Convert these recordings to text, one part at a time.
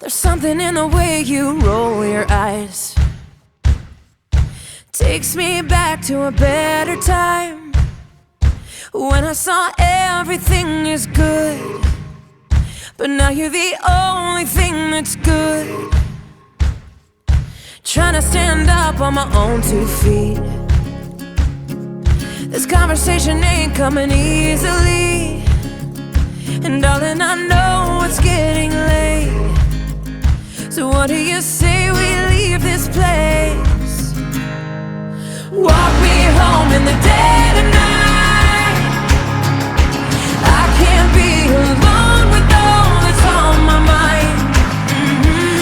There's something in the way you roll your eyes, takes me back to a better time, when I saw everything is good, but now you're the only thing that's good. Trying to stand up on my own 2 feet. This conversation ain't coming easily, and darling, I know it's getting late. So what do you say we leave this place? Walk me home in the dead of night. I can't be alone with all that's on my mind.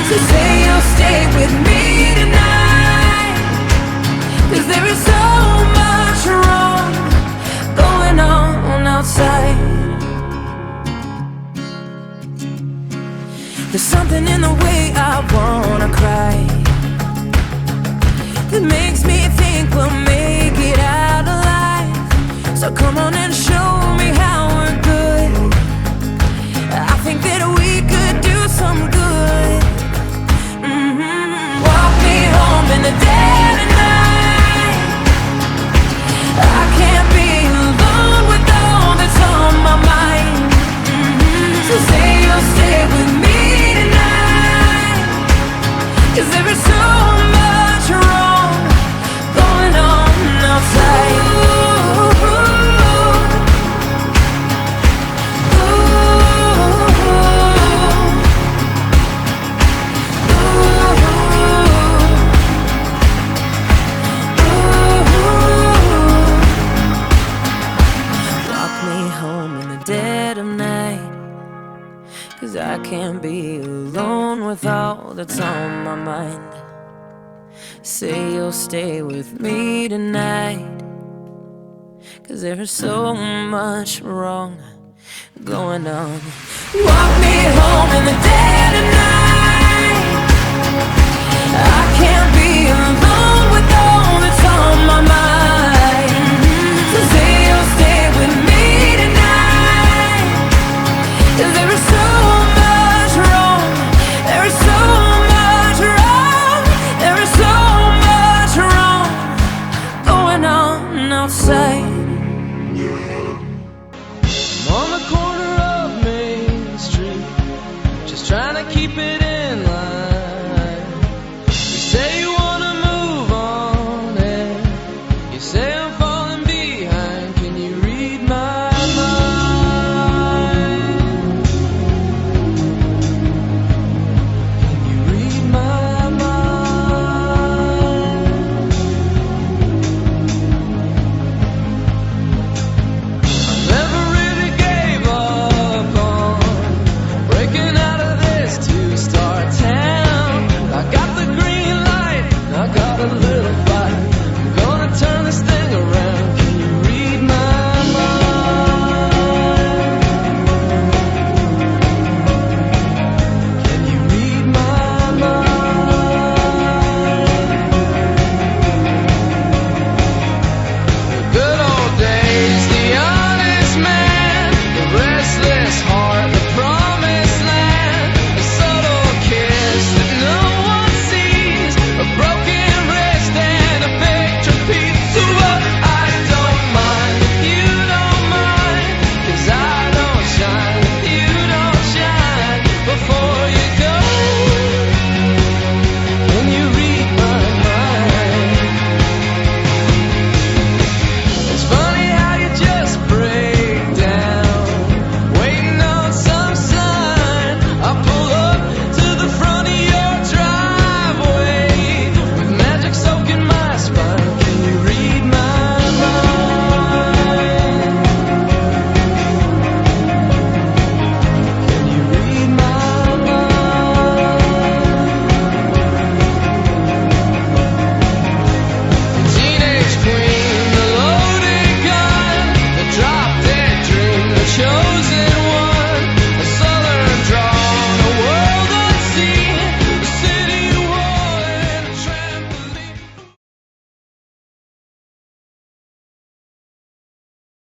So say you'll stay with me tonight, 'cause there is so much wrong going on outside. There's something in the way I wanna cry, that makes me think we'll make it out alive. So come on and show me how we're good. I think that we could do some good. Walk me home in the dead of night. I can't be alone with all that's on my mind. So say you'll stay with me tonight, 'cause there is so much wrong going on outside. Walk me home in the dead of night, 'cause I can't be alone with all that's on my mind. Say you'll stay with me tonight, 'cause there is so much wrong going on. Walk me home in the day.